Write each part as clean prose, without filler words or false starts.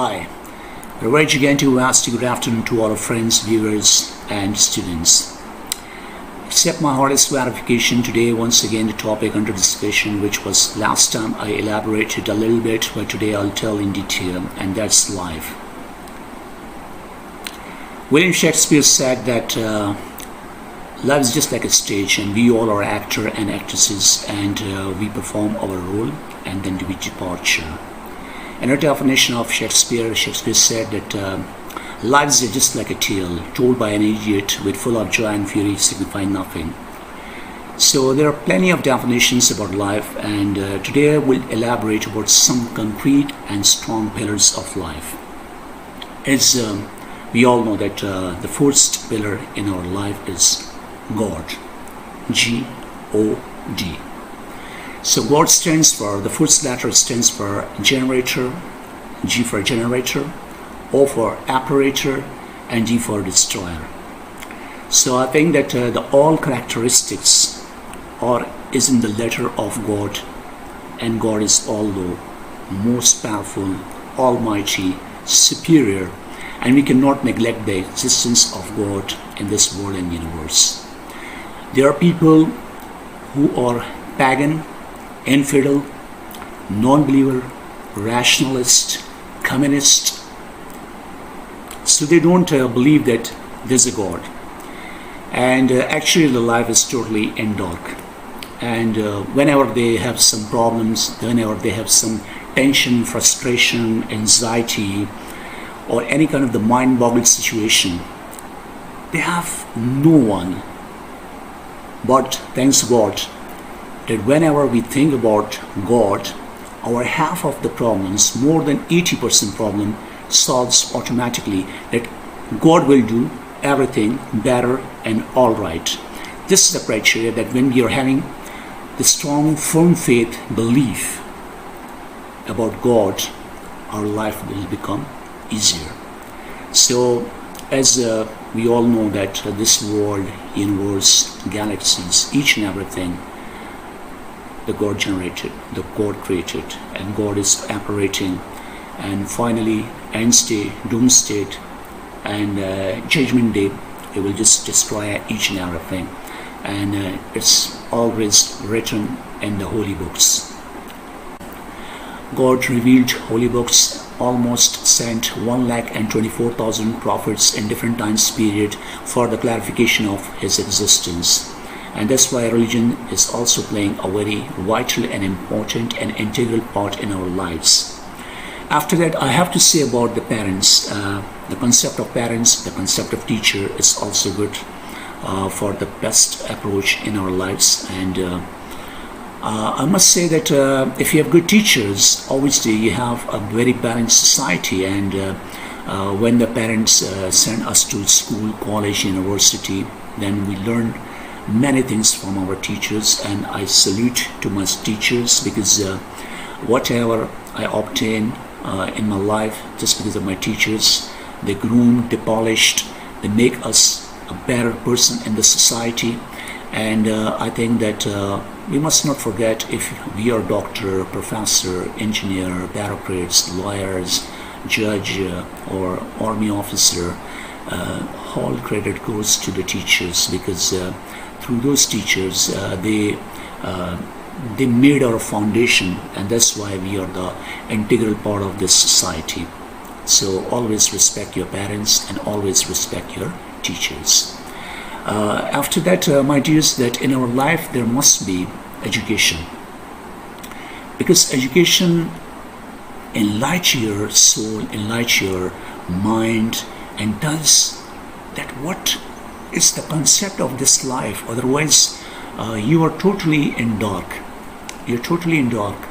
Hi, a very gigantic vast good afternoon to all our friends, viewers and students. Accept my hardest clarification today. Once again, the topic under discussion, which was last time I elaborated a little bit, but today I'll tell in detail, and that's life. William Shakespeare said that life is just like a stage, and we all are actors and actresses, and we perform our role, and then we departure. Another definition of Shakespeare said that life is just like a tale told by an idiot with full of joy and fury signifying nothing. So there are plenty of definitions about life, and today I will elaborate about some concrete and strong pillars of life. As we all know that the first pillar in our life is God, G-O-D. So God stands for, the first letter stands for generator, G for generator, O for operator, and D for destroyer. So I think that the all characteristics is in the letter of God, and God is although most powerful, almighty, superior, and we cannot neglect the existence of God in this world and universe. There are people who are pagan, infidel, non-believer, rationalist, communist. So they don't believe that there's a God. And actually the life is totally in dark. And whenever they have some problems, whenever they have some tension, frustration, anxiety, or any kind of the mind-boggled situation, they have no one. But thanks God, that whenever we think about God, our half of the problems, more than 80% problem, solves automatically, that God will do everything better and all right. This is the criteria that when we are having the strong, firm faith, belief about God, our life will become easier. So as we all know that this world, universe, galaxies, each and everything, the God generated, the God created, and God is operating, and finally end state, doomsday, and judgment day, it will just destroy each and everything, and it's always written in the holy books. God revealed holy books, almost sent 124,000 prophets in different times period for the clarification of his existence. And that's why religion is also playing a very vital and important and integral part in our lives. After that, I have to say about the parents. The concept of parents, the concept of teacher is also good for the best approach in our lives. And I must say that if you have good teachers, obviously you have a very balanced society. And when the parents send us to school, college, university, then we learn many things from our teachers, and I salute to my teachers, because whatever I obtain in my life, just because of my teachers, they groom, they polished, they make us a better person in the society. And I think that we must not forget, if we are doctor, professor, engineer, bureaucrats, lawyers, judge, or army officer, all credit goes to the teachers, because through those teachers, they made our foundation, and that's why we are the integral part of this society. So always respect your parents and always respect your teachers. After that, my dears, that in our life there must be education, because education enlightens your soul, enlightens your mind, and does that what is the concept of this life. Otherwise you are totally in dark. You're totally in dark.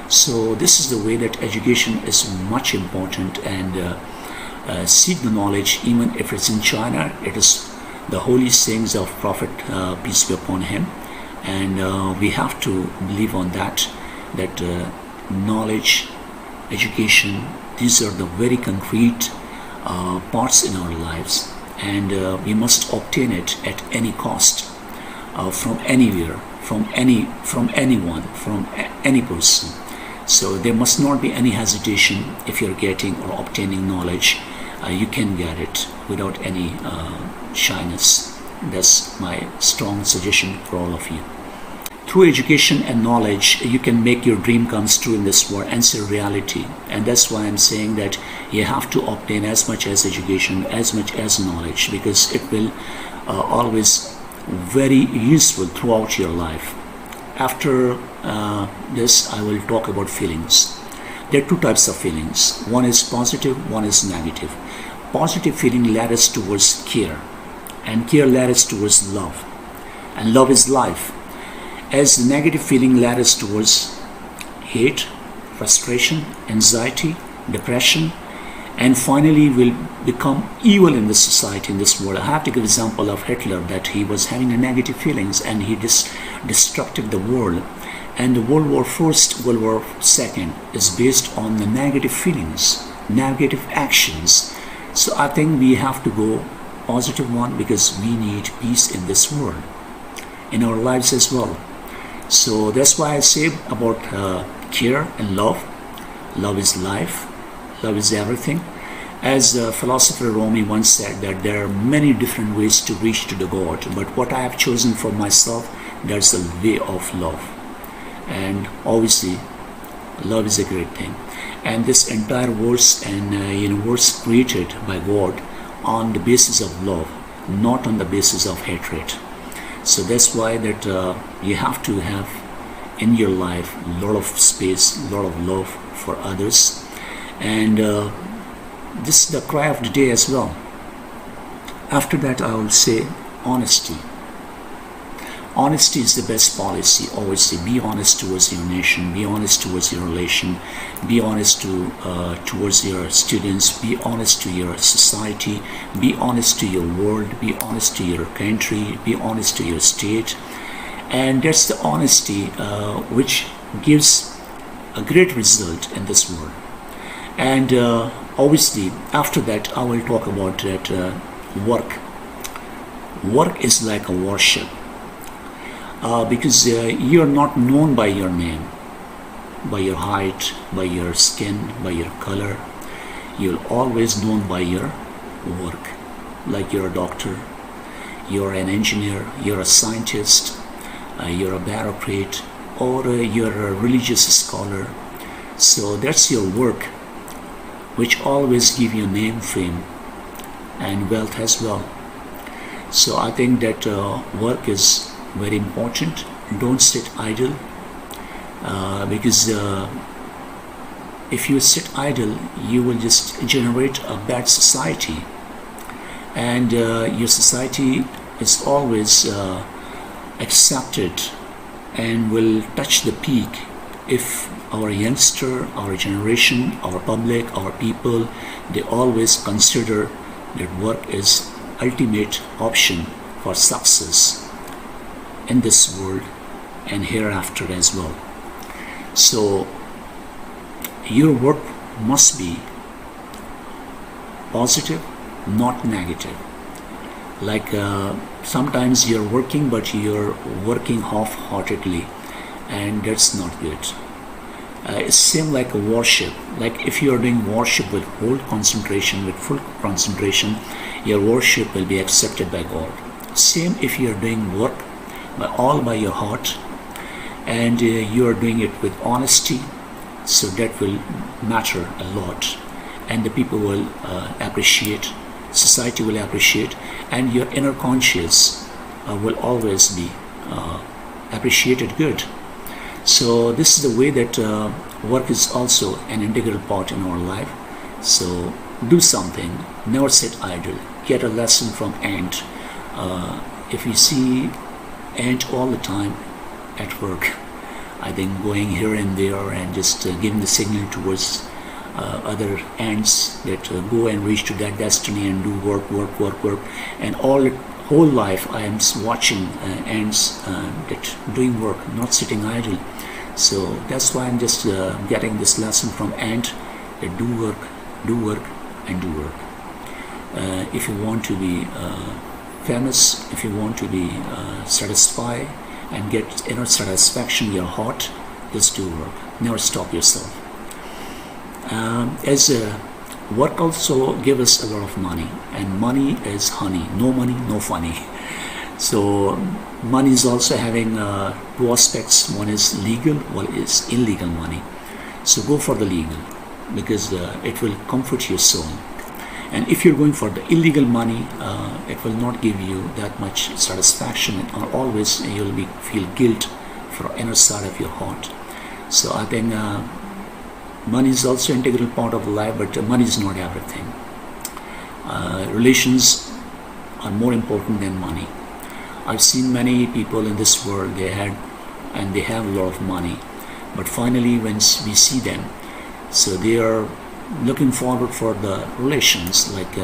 So this is the way that education is much important, and seek the knowledge, even if it's in China. It is the holy sayings of Prophet, peace be upon him, and we have to believe on that knowledge, education, these are the very concrete parts in our lives, and we must obtain it at any cost, from anywhere, from anyone, from any person. So there must not be any hesitation. If you're getting or obtaining knowledge, you can get it without any shyness. That's my strong suggestion for all of you. Through education and knowledge, you can make your dream comes true in this world and see reality. And that's why I'm saying that you have to obtain as much as education, as much as knowledge, because it will always very useful throughout your life. After this, I will talk about feelings. There are two types of feelings. One is positive, one is negative. Positive feeling led us towards care, and care led us towards love, and love is life. As the negative feeling led us towards hate, frustration, anxiety, depression, and finally will become evil in this society, in this world. I have to give example of Hitler, that he was having a negative feelings and he destructed the world. And the World War I, World War II is based on the negative feelings, negative actions. So I think we have to go positive one, because we need peace in this world, in our lives as well. So that's why I say about care and love. Love is life. Love is everything. As philosopher Rumi once said, that there are many different ways to reach to the God, but what I have chosen for myself, that's the way of love. And obviously, love is a great thing. And this entire verse and universe created by God on the basis of love, not on the basis of hatred. So that's why that you have to have in your life a lot of space, a lot of love for others. And this is the cry of the day as well. After that, I will say honesty. Honesty is the best policy. Always say, be honest towards your nation, be honest towards your relation, be honest towards your students, be honest to your society, be honest to your world, be honest to your country, be honest to your state. And that's the honesty which gives a great result in this world. And obviously, after that, I will talk about that work. Work is like a worship. Because you are not known by your name, by your height, by your skin, by your color. You're always known by your work. Like you're a doctor, you're an engineer, you're a scientist, you're a bureaucrat, or you're a religious scholar. So that's your work, which always give you name, fame, and wealth as well. So I think that work is very important. Don't sit idle, because if you sit idle, you will just generate a bad society, and your society is always accepted and will touch the peak if our youngster, our generation, our public, our people, they always consider that work is ultimate option for success in this world and hereafter as well. So your work must be positive, not negative. Like sometimes you're working, but you're working half-heartedly, and that's not good. It's same like a worship. Like if you are doing worship with whole concentration, with full concentration, your worship will be accepted by God. Same if you are doing work by your heart, and you are doing it with honesty, so that will matter a lot, and the people will appreciate, society will appreciate, and your inner conscience will always be appreciated good. So this is the way that work is also an integral part in our life. So do something, never sit idle. Get a lesson from ant. If you see ant all the time at work, I think going here and there and just giving the signal towards other ants that go and reach to that destiny and do work, and whole life I am watching ants that doing work, not sitting idle. So that's why I'm just getting this lesson from ant, that do work, and do work. If you want to be famous, if you want to be satisfied and get inner satisfaction in your heart, Just do work. Never stop yourself. As work also gives us a lot of money, and money is honey. No money, no funny. So money is also having two aspects. One is legal, one is illegal money. So go for the legal, because it will comfort your soul. And if you're going for the illegal money, it will not give you that much satisfaction, and always you'll feel guilt for inner side of your heart. So I think money is also an integral part of life, but money is not everything. Relations are more important than money. I've seen many people in this world, they have a lot of money, but finally when we see them, so they are looking forward for the relations, like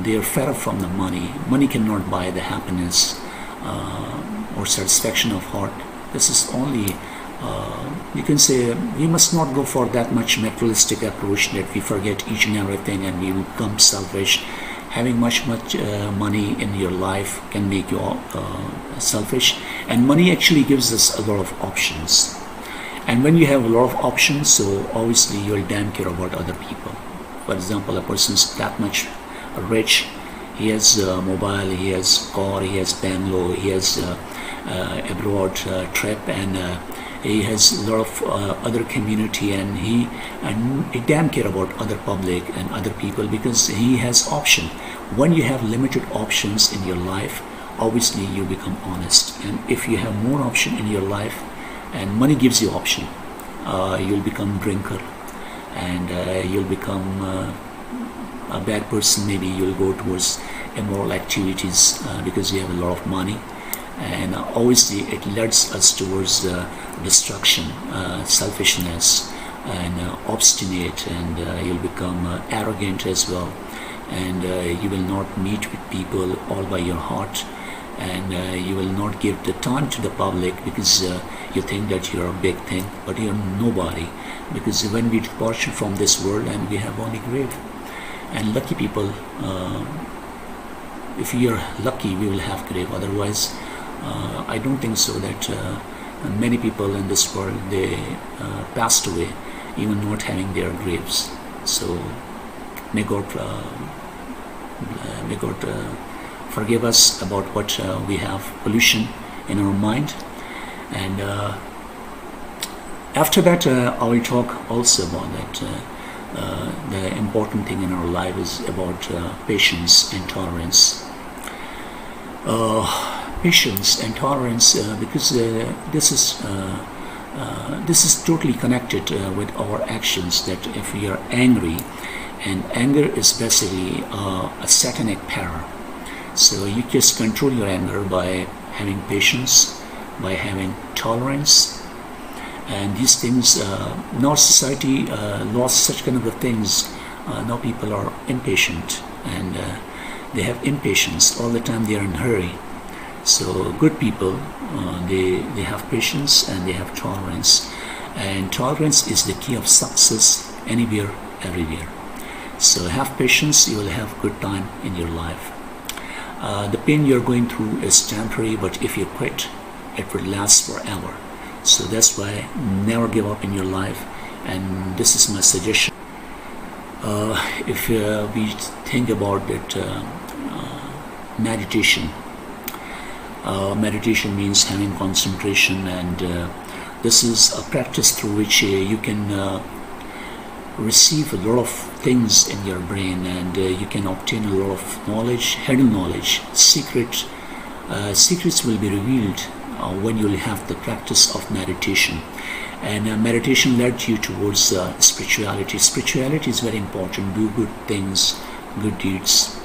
they are fed up from the money. Money cannot buy the happiness or satisfaction of heart. This is only, you can say, we must not go for that much materialistic approach that we forget each and everything and we become selfish. Having much money in your life can make you selfish, and money actually gives us a lot of options. And when you have a lot of options, so obviously you'll damn care about other people. For example, a person's that much rich, he has a mobile, he has car, he has bungalow, he has abroad trip, and he has a lot of other community, and he damn care about other public and other people, because he has option. When you have limited options in your life, obviously you become honest. And if you have more option in your life, and money gives you option, you'll become drinker, and you'll become a bad person. Maybe you'll go towards immoral activities because you have a lot of money. And obviously it leads us towards destruction, selfishness, and obstinate, and you'll become arrogant as well, and you will not meet with people all by your heart, and you will not give the time to the public, because you think that you're a big thing, but you're nobody, because when we depart from this world, and we have only grave. And lucky people, if we are lucky, we will have grave. Otherwise I don't think so that many people in this world, they passed away even not having their graves. So may God forgive us about what we have pollution in our mind. And after that I will talk also about that the important thing in our life is about patience and tolerance. Patience and tolerance, because this is totally connected with our actions. That if we are angry, and anger is basically a satanic power, so you just control your anger by having patience, by having tolerance, and these things. Now society lost such kind of things. Now people are impatient, and they have impatience all the time. They are in a hurry. So good people, they have patience and they have tolerance, and tolerance is the key of success anywhere, everywhere. So have patience, you will have good time in your life. The pain you're going through is temporary, but if you quit, it will last forever. So that's why never give up in your life, and this is my suggestion. If we think about it, meditation. Meditation means having concentration, and this is a practice through which you can receive a lot of things in your brain, and you can obtain a lot of knowledge, hidden knowledge, secrets will be revealed when you will have the practice of meditation. And meditation led you towards spirituality. Spirituality is very important. Do good things, good deeds,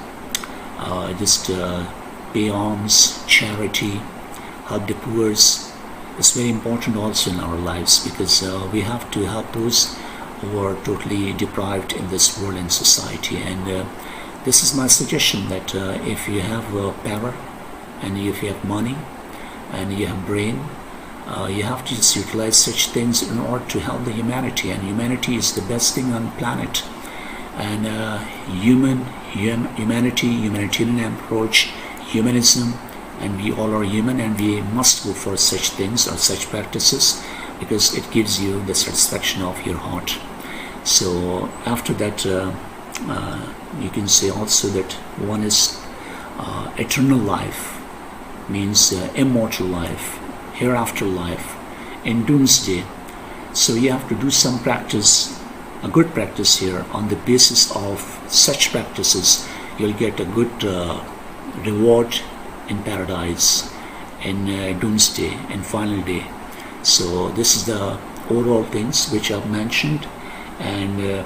just pay alms, charity, help the poor. It's very important also in our lives, because we have to help those who are totally deprived in this world and society. And this is my suggestion, that if you have power, and if you have money, and you have brain, you have to just utilize such things in order to help the humanity. And humanity is the best thing on the planet. And humanity, humanitarian approach, humanism, and we all are human, and we must go for such things or such practices. because it gives you the satisfaction of your heart. So after that, you can say also that one is eternal life, means immortal life, hereafter life, and doomsday. So you have to do some practice, a good practice here. On the basis of such practices, you'll get a good reward in paradise, in doomsday, and final day. So this is the overall things which I've mentioned, and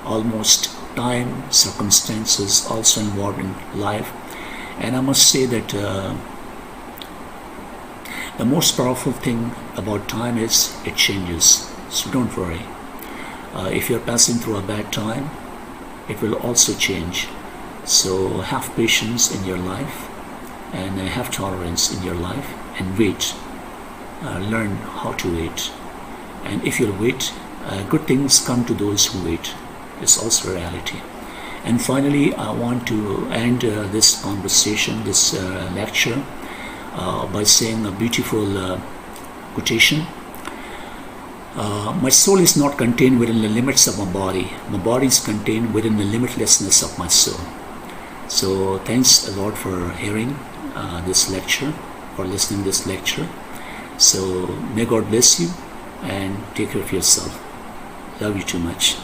almost time, circumstances also involved in life. And I must say that the most powerful thing about time is it changes. So don't worry. If you're passing through a bad time, it will also change. So have patience in your life, and have tolerance in your life, and wait. Learn how to wait. And if you'll wait, good things come to those who wait. It's also a reality. And finally, I want to end this conversation, this lecture, by saying a beautiful quotation. My soul is not contained within the limits of my body. My body is contained within the limitlessness of my soul. So thanks a lot for hearing this lecture, for listening to this lecture. So may God bless you, and take care of yourself. Love you too much.